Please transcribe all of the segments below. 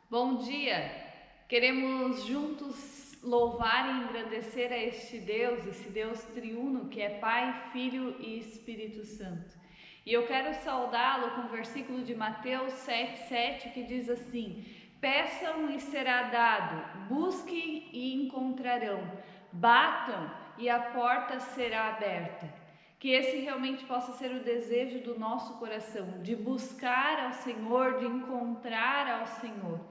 Bom dia! Queremos juntos louvar e engrandecer a este Deus, esse Deus triuno que é Pai, Filho e Espírito Santo. E eu quero saudá-lo com o versículo de Mateus 7,7 que diz assim: peçam e será dado, busquem e encontrarão, batam e a porta será aberta. Que esse realmente possa ser o desejo do nosso coração, de buscar ao Senhor, de encontrar ao Senhor,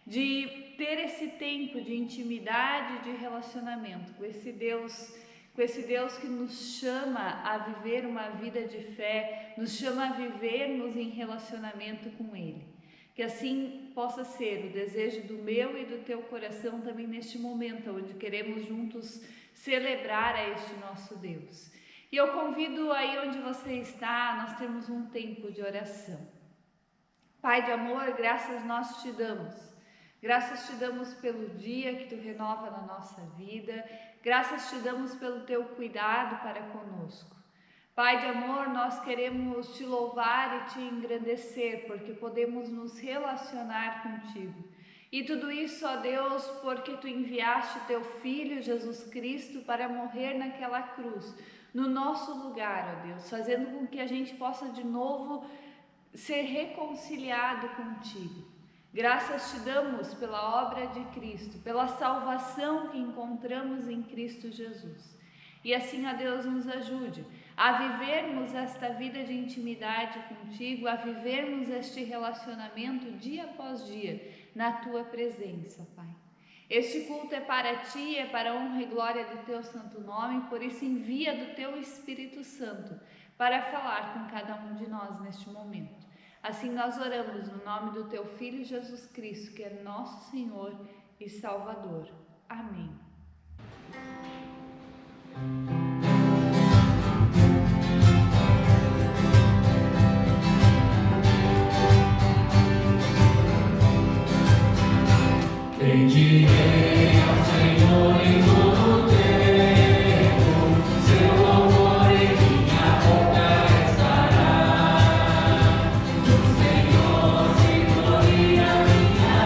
de ter esse tempo de intimidade, de relacionamento com esse Deus que nos chama a viver uma vida de fé, nos chama a vivermos em relacionamento com Ele. Que assim possa ser o desejo do meu e do teu coração também neste momento, onde queremos juntos celebrar a este nosso Deus. E eu convido aí onde você está, nós temos um tempo de oração. Pai de amor, graças nós te damos. Graças te damos pelo dia que tu renova na nossa vida. Graças te damos pelo teu cuidado para conosco. Pai de amor, nós queremos te louvar e te engrandecer, porque podemos nos relacionar contigo. E tudo isso, ó Deus, porque tu enviaste teu Filho Jesus Cristo para morrer naquela cruz, no nosso lugar, ó Deus, fazendo com que a gente possa de novo ser reconciliado contigo. Graças te damos pela obra de Cristo, pela salvação que encontramos em Cristo Jesus. E assim, ó Deus, nos ajude a vivermos esta vida de intimidade contigo, a vivermos este relacionamento dia após dia na tua presença, Pai. Este culto é para ti, é para a honra e glória do teu santo nome, por isso envia do teu Espírito Santo para falar com cada um de nós neste momento. Assim nós oramos no nome do teu Filho Jesus Cristo, que é nosso Senhor e Salvador. Amém. Bendirei ao Senhor em todo o tempo, seu louvor em minha boca estará. No Senhor se gloria minha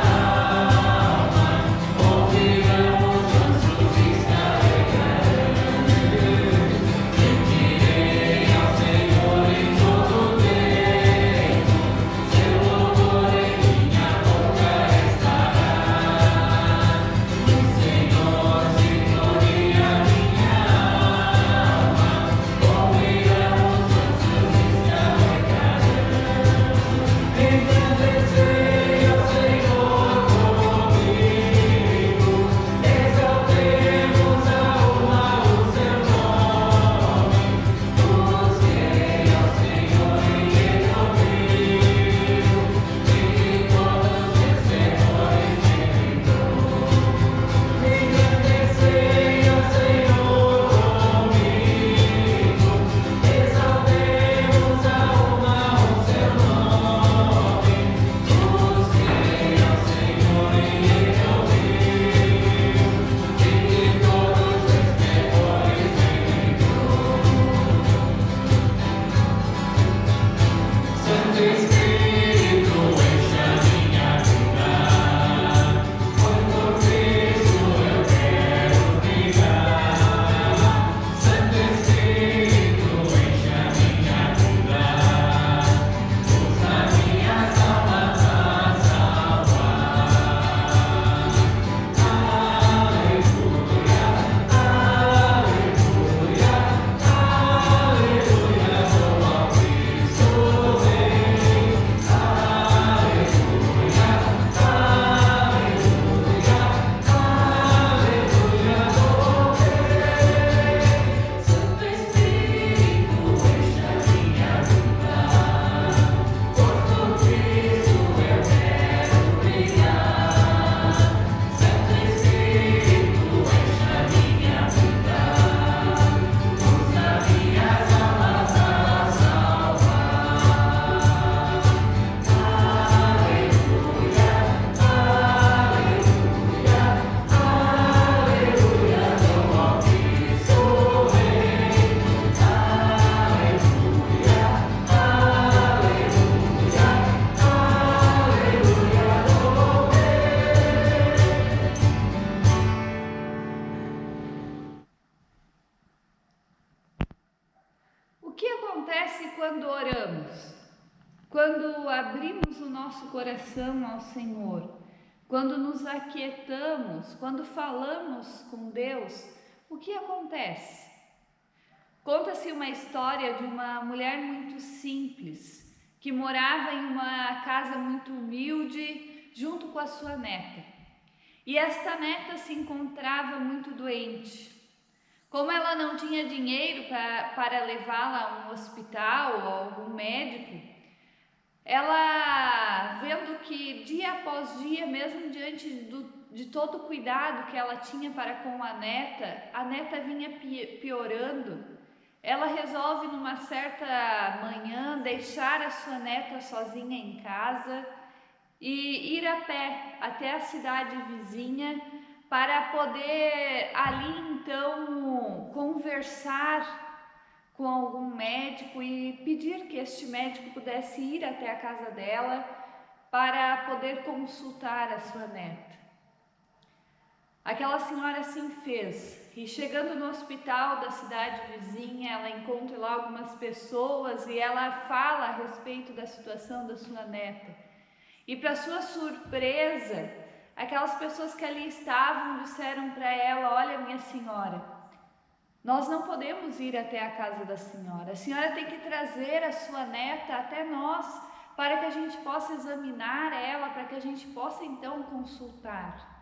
alma, ouvirão os anjos estarei. que acontece quando oramos? Quando abrimos o nosso coração ao Senhor, quando nos aquietamos, quando falamos com Deus, o que acontece? Conta-se uma história de uma mulher muito simples, que morava em uma casa muito humilde, junto com a sua neta. E esta neta se encontrava muito doente. Como ela não tinha dinheiro para levá-la a um hospital ou a algum médico, ela, vendo que dia após dia, mesmo diante de todo o cuidado que ela tinha para com a neta vinha piorando. Ela resolve numa certa manhã deixar a sua neta sozinha em casa e ir a pé até a cidade vizinha para poder ali então conversar com algum médico e pedir que este médico pudesse ir até a casa dela para poder consultar a sua neta. Aquela senhora assim fez, e chegando no hospital da cidade vizinha, ela encontra lá algumas pessoas e ela fala a respeito da situação da sua neta. E para sua surpresa, aquelas pessoas que ali estavam disseram para ela: olha, minha senhora, nós não podemos ir até a casa da senhora. A senhora tem que trazer a sua neta até nós para que a gente possa examinar ela, para que a gente possa então consultar.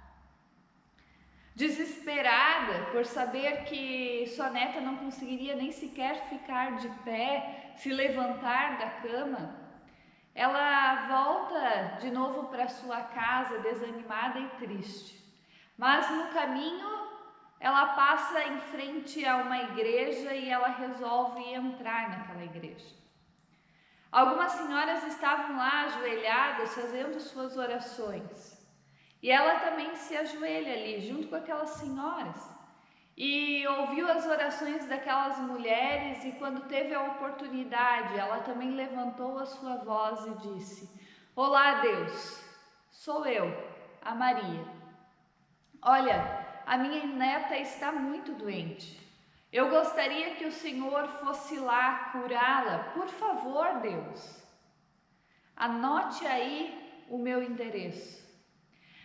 Desesperada por saber que sua neta não conseguiria nem sequer ficar de pé, se levantar da cama, ela volta de novo para sua casa desanimada e triste. Mas no caminho ela passa em frente a uma igreja e ela resolve entrar naquela igreja. Algumas senhoras estavam lá ajoelhadas fazendo suas orações. E ela também se ajoelha ali junto com aquelas senhoras. E ouviu as orações daquelas mulheres e quando teve a oportunidade, ela também levantou a sua voz e disse: olá, Deus, sou eu, a Maria. Olha, a minha neta está muito doente. Eu gostaria que o Senhor fosse lá curá-la. Por favor, Deus. Anote aí o meu endereço.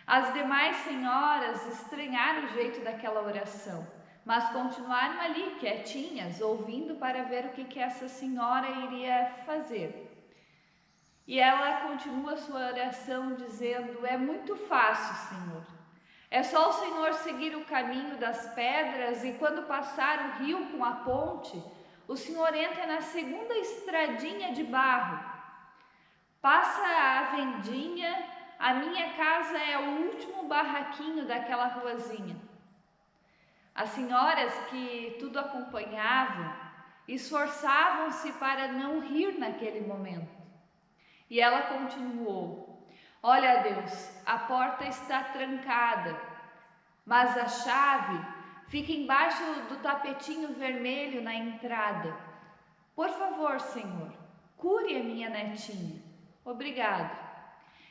As demais senhoras estranharam o jeito daquela oração, mas continuaram ali quietinhas, ouvindo para ver o que essa senhora iria fazer. E ela continua sua oração dizendo: é muito fácil, Senhor. É só o Senhor seguir o caminho das pedras e quando passar o rio com a ponte, o Senhor entra na segunda estradinha de barro. Passa a vendinha, a minha casa é o último barraquinho daquela ruazinha. As senhoras que tudo acompanhavam esforçavam-se para não rir naquele momento. E ela continuou: olha, Deus, a porta está trancada, mas a chave fica embaixo do tapetinho vermelho na entrada. Por favor, Senhor, cure a minha netinha. Obrigado.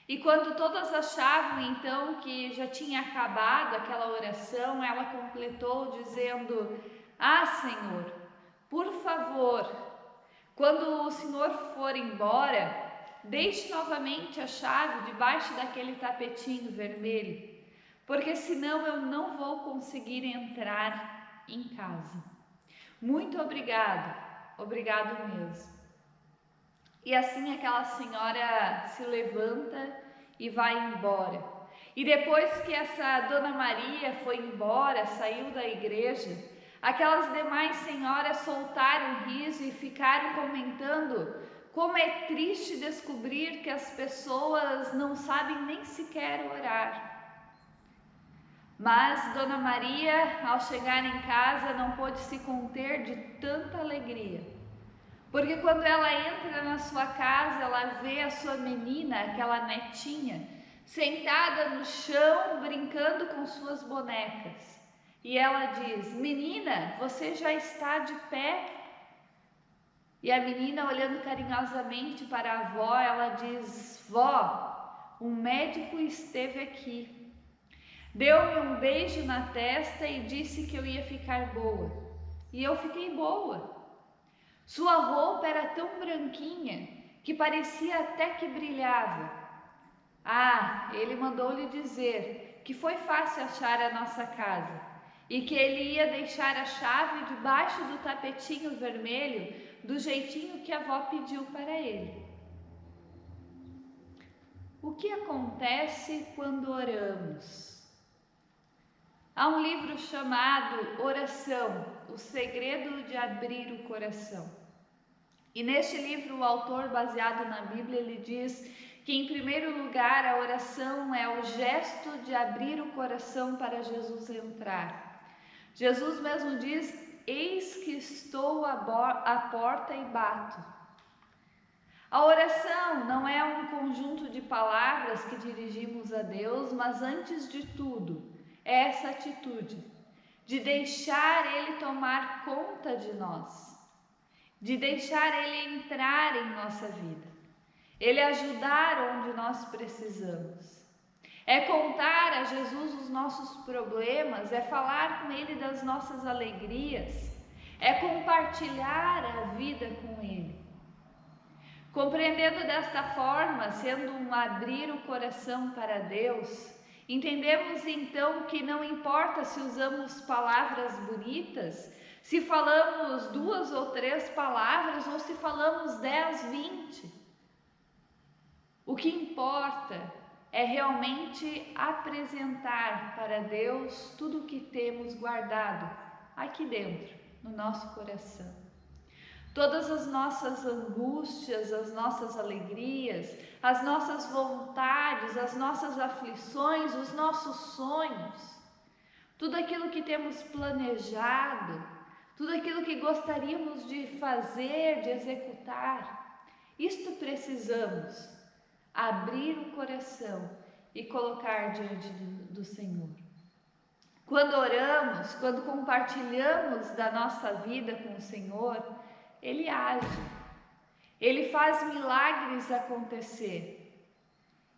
E quando todas achavam então que já tinha acabado aquela oração, ela completou dizendo: ah, Senhor, por favor, quando o Senhor for embora, deixe novamente a chave debaixo daquele tapetinho vermelho, porque senão eu não vou conseguir entrar em casa. Muito obrigado, obrigado mesmo. E assim aquela senhora se levanta e vai embora. E depois que essa Dona Maria foi embora, saiu da igreja, aquelas demais senhoras soltaram riso e ficaram comentando como é triste descobrir que as pessoas não sabem nem sequer orar. Mas Dona Maria, ao chegar em casa, não pôde se conter de tanta alegria. Porque quando ela entra na sua casa, ela vê a sua menina, aquela netinha, sentada no chão, brincando com suas bonecas. E ela diz: menina, você já está de pé? E a menina, olhando carinhosamente para a avó, ela diz: vó, um médico esteve aqui. Deu-me um beijo na testa e disse que eu ia ficar boa. E eu fiquei boa. Sua roupa era tão branquinha que parecia até que brilhava. Ele mandou-lhe dizer que foi fácil achar a nossa casa e que ele ia deixar a chave debaixo do tapetinho vermelho, do jeitinho que a avó pediu para ele. O que acontece quando oramos? Há um livro chamado Oração, o segredo de abrir o coração. E neste livro o autor, baseado na Bíblia, ele diz que em primeiro lugar a oração é o gesto de abrir o coração para Jesus entrar. Jesus mesmo diz: eis que estou à porta e bato. A oração não é um conjunto de palavras que dirigimos a Deus, mas antes de tudo é essa atitude de deixar Ele tomar conta de nós, de deixar Ele entrar em nossa vida, Ele ajudar onde nós precisamos. É contar a Jesus os nossos problemas, é falar com Ele das nossas alegrias, é compartilhar a vida com Ele. Compreendendo desta forma, sendo um abrir o coração para Deus, entendemos então que não importa se usamos palavras bonitas, se falamos 2 ou 3 palavras ou se falamos 10, 20. O que importa é realmente apresentar para Deus tudo o que temos guardado aqui dentro, no nosso coração. Todas as nossas angústias, as nossas alegrias, as nossas vontades, as nossas aflições, os nossos sonhos, tudo aquilo que temos planejado, tudo aquilo que gostaríamos de fazer, de executar, isto precisamos abrir o coração e colocar diante do Senhor. Quando oramos, quando compartilhamos da nossa vida com o Senhor, Ele age, Ele faz milagres acontecer.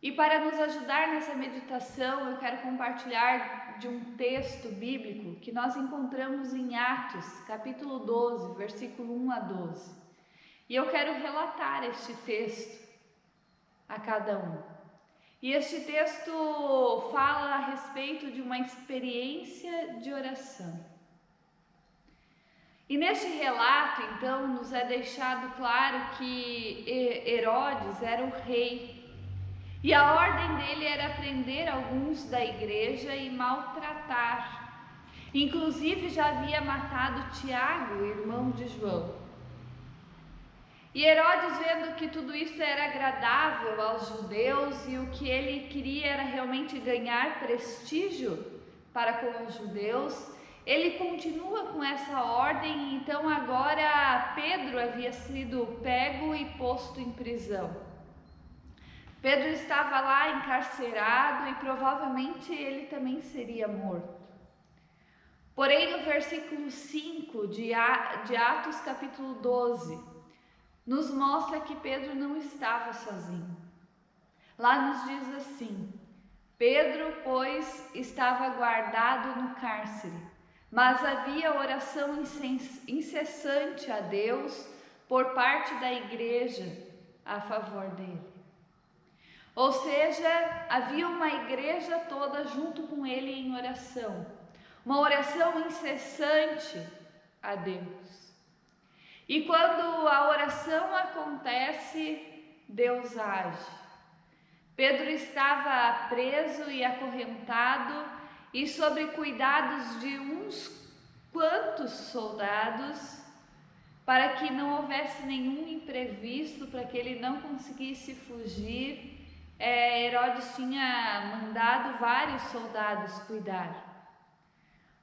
E para nos ajudar nessa meditação, eu quero compartilhar de um texto bíblico que nós encontramos em Atos, capítulo 12, versículo 1 a 12. E eu quero relatar este texto a cada um. E este texto fala a respeito de uma experiência de oração. E neste relato, então, nos é deixado claro que Herodes era o rei. E a ordem dele era prender alguns da igreja e maltratar. Inclusive já havia matado Tiago, irmão de João. E Herodes, vendo que tudo isso era agradável aos judeus e o que ele queria era realmente ganhar prestígio para com os judeus, ele continua com essa ordem. Então agora Pedro havia sido pego e posto em prisão. Pedro estava lá encarcerado e provavelmente ele também seria morto. Porém, no versículo 5 de Atos capítulo 12, nos mostra que Pedro não estava sozinho. Lá nos diz assim: Pedro, pois, estava guardado no cárcere, mas havia oração incessante a Deus por parte da igreja a favor dele. Ou seja, havia uma igreja toda junto com ele em oração, uma oração incessante a Deus. E quando a oração acontece, Deus age. Pedro estava preso e acorrentado e sob cuidados de uns quantos soldados, para que não houvesse nenhum imprevisto, para que ele não conseguisse fugir. Herodes tinha mandado vários soldados cuidar.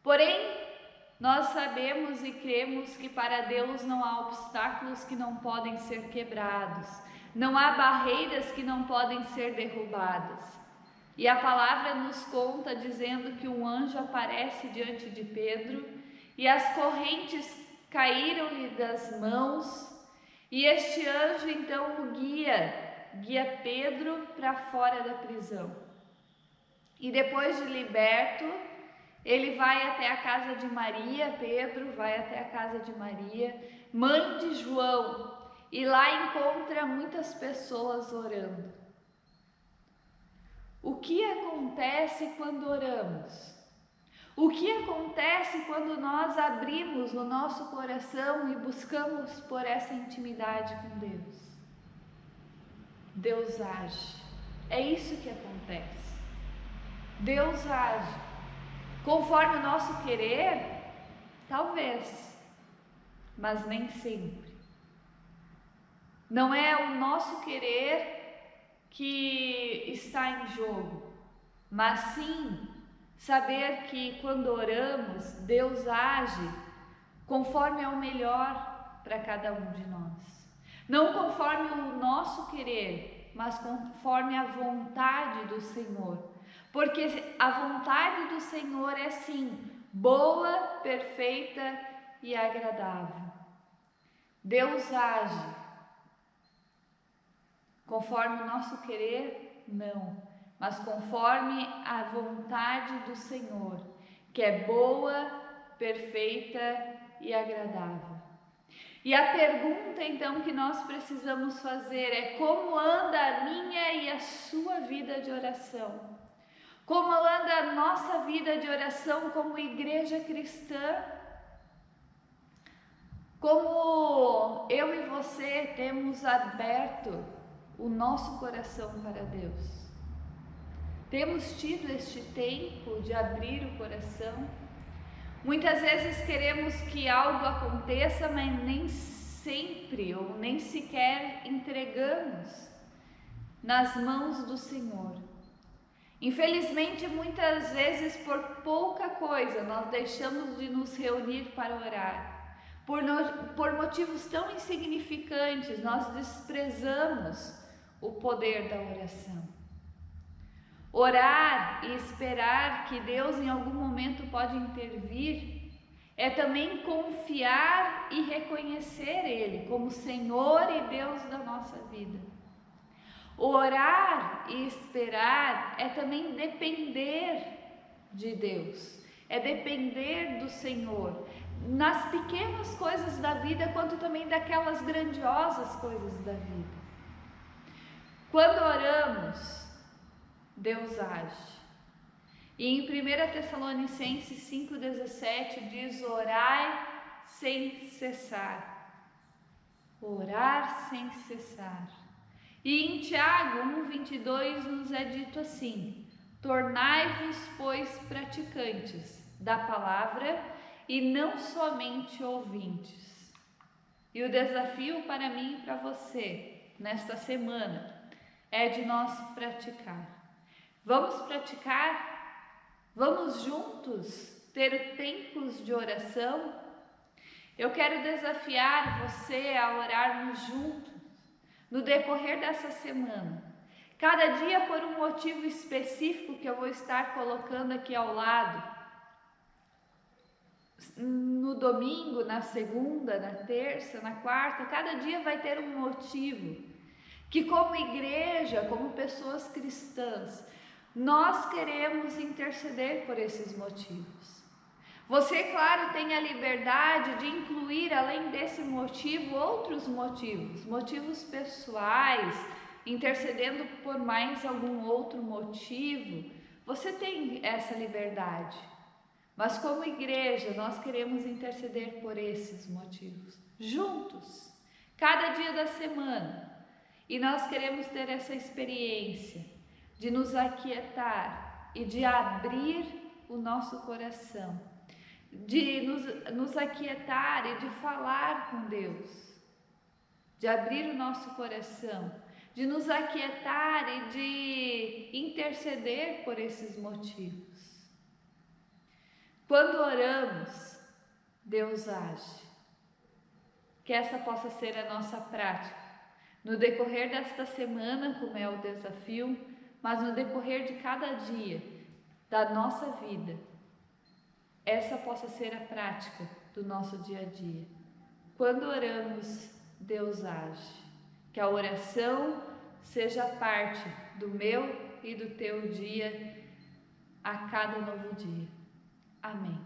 Porém, nós sabemos e cremos que para Deus não há obstáculos que não podem ser quebrados, não há barreiras que não podem ser derrubadas. E a palavra nos conta dizendo que um anjo aparece diante de Pedro e as correntes caíram-lhe das mãos, e este anjo então o guia Pedro para fora da prisão. E depois de liberto, Ele vai até a casa de Maria, Pedro vai até a casa de Maria, mãe de João, e lá encontra muitas pessoas orando. O que acontece quando oramos? O que acontece quando nós abrimos o nosso coração e buscamos por essa intimidade com Deus? Deus age. É isso que acontece. Deus age. Conforme o nosso querer? Talvez, mas nem sempre. Não é o nosso querer que está em jogo, mas sim saber que quando oramos, Deus age conforme é o melhor para cada um de nós. Não conforme o nosso querer, mas conforme a vontade do Senhor. Porque a vontade do Senhor é sim boa, perfeita e agradável. Deus age conforme o nosso querer, não, mas conforme a vontade do Senhor, que é boa, perfeita e agradável. E a pergunta então que nós precisamos fazer é: como anda a minha e a sua vida de oração? Como anda a nossa vida de oração como igreja cristã? Como eu e você temos aberto o nosso coração para Deus? Temos tido este tempo de abrir o coração? Muitas vezes queremos que algo aconteça, mas nem sempre ou nem sequer entregamos nas mãos do Senhor. Infelizmente, muitas vezes por pouca coisa nós deixamos de nos reunir para orar. Por motivos tão insignificantes, nós desprezamos o poder da oração. Orar e esperar que Deus em algum momento pode intervir é também confiar e reconhecer Ele como Senhor e Deus da nossa vida. Orar e esperar é também depender de Deus, é depender do Senhor, nas pequenas coisas da vida, quanto também daquelas grandiosas coisas da vida. Quando oramos, Deus age. E em 1 Tessalonicenses 5,17 diz: orai sem cessar. Orar sem cessar. E em Tiago 1,22 nos é dito assim: tornai-vos, pois, praticantes da palavra e não somente ouvintes. E o desafio para mim e para você nesta semana é de nós praticar. Vamos praticar? Vamos juntos ter tempos de oração? Eu quero desafiar você a orarmos juntos no decorrer dessa semana. Cada dia por um motivo específico que eu vou estar colocando aqui ao lado. No domingo, na segunda, na terça, na quarta, cada dia vai ter um motivo que, como igreja, como pessoas cristãs, nós queremos interceder por esses motivos. Você, claro, tem a liberdade de incluir, além desse motivo, outros motivos pessoais, intercedendo por mais algum outro motivo. Você tem essa liberdade. Mas como igreja, nós queremos interceder por esses motivos, juntos, cada dia da semana. E nós queremos ter essa experiência de nos aquietar e de abrir o nosso coração, de nos aquietar e de falar com Deus, de abrir o nosso coração, de nos aquietar e de interceder por esses motivos. Quando oramos, Deus age. Que essa possa ser a nossa prática no decorrer desta semana, como é o desafio, mas no decorrer de cada dia da nossa vida. Essa possa ser a prática do nosso dia a dia. Quando oramos, Deus age. Que a oração seja parte do meu e do teu dia a cada novo dia. Amém.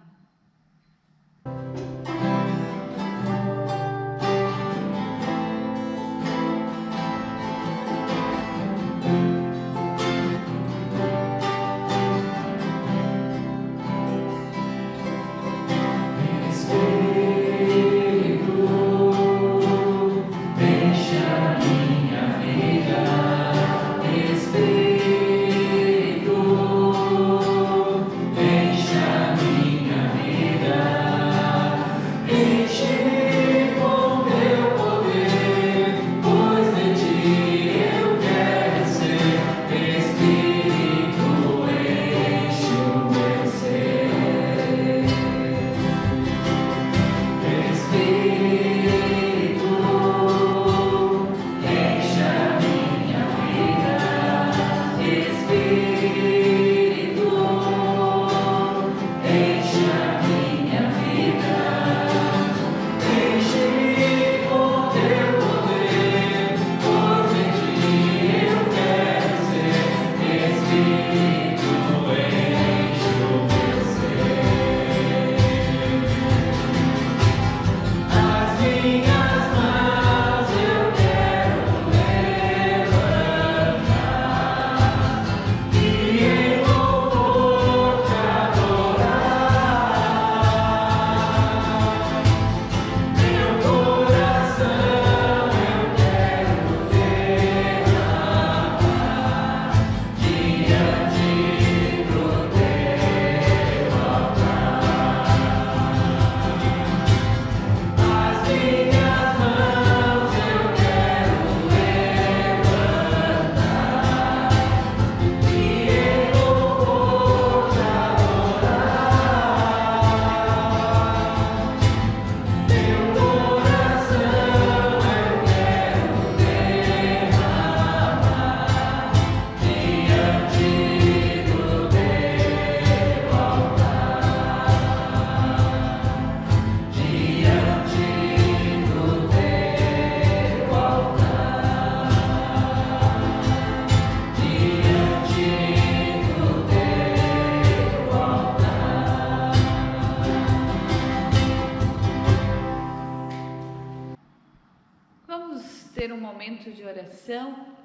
Ter um momento de oração.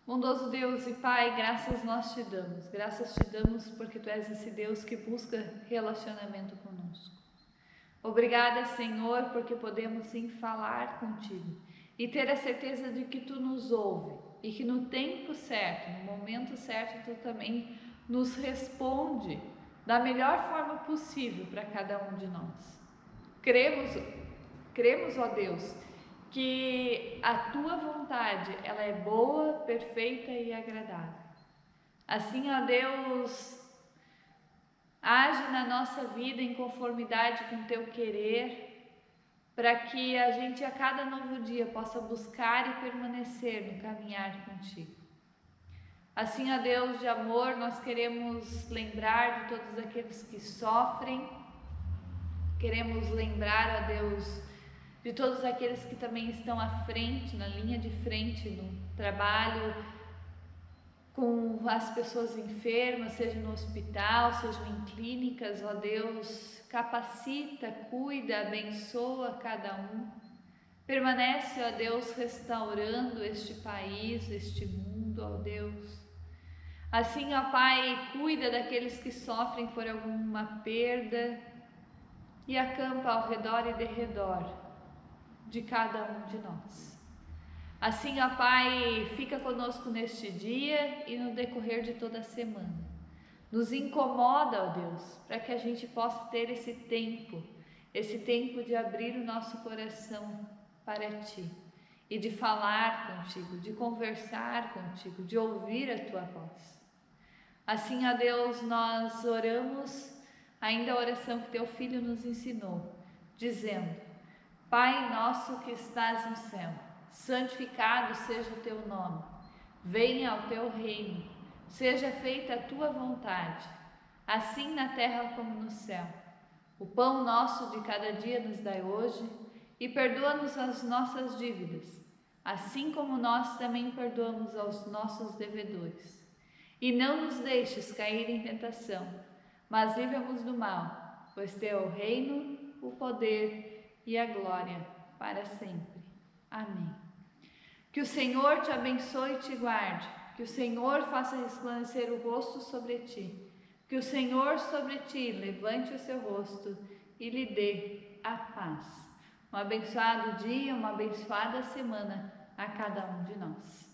Bondoso Deus e Pai, graças nós te damos. Graças te damos porque Tu és esse Deus que busca relacionamento conosco. Obrigada, Senhor, porque podemos sim falar contigo e ter a certeza de que Tu nos ouve e que no tempo certo, no momento certo, Tu também nos responde da melhor forma possível para cada um de nós. Cremos, ó Deus, que a Tua vontade, ela é boa, perfeita e agradável. Assim, ó Deus, age na nossa vida em conformidade com Teu querer, para que a gente a cada novo dia possa buscar e permanecer no caminhar contigo. Assim, ó Deus de amor, nós queremos lembrar de todos aqueles que sofrem, queremos lembrar, ó Deus, de todos aqueles que também estão à frente, na linha de frente, no trabalho com as pessoas enfermas, seja no hospital, seja em clínicas, ó Deus, capacita, cuida, abençoa cada um. Permanece, ó Deus, restaurando este país, este mundo, ó Deus. Assim, ó Pai, cuida daqueles que sofrem por alguma perda e acampa ao redor e derredor de cada um de nós. Assim, ó Pai, fica conosco neste dia e no decorrer de toda a semana. Nos incomoda, ó Deus, para que a gente possa ter esse tempo de abrir o nosso coração para Ti e de falar contigo, de conversar contigo, de ouvir a Tua voz. Assim, ó Deus, nós oramos ainda a oração que Teu Filho nos ensinou, dizendo: Pai nosso que estás no céu, santificado seja o Teu nome. Venha o Teu reino, seja feita a Tua vontade, assim na terra como no céu. O pão nosso de cada dia nos dai hoje e perdoa-nos as nossas dívidas, assim como nós também perdoamos aos nossos devedores. E não nos deixes cair em tentação, mas livra-nos do mal, pois teu é o reino, o poder e a glória para sempre. Amém. Que o Senhor te abençoe e te guarde, que o Senhor faça resplandecer o rosto sobre ti, que o Senhor sobre ti levante o seu rosto e lhe dê a paz. Um abençoado dia, uma abençoada semana a cada um de nós.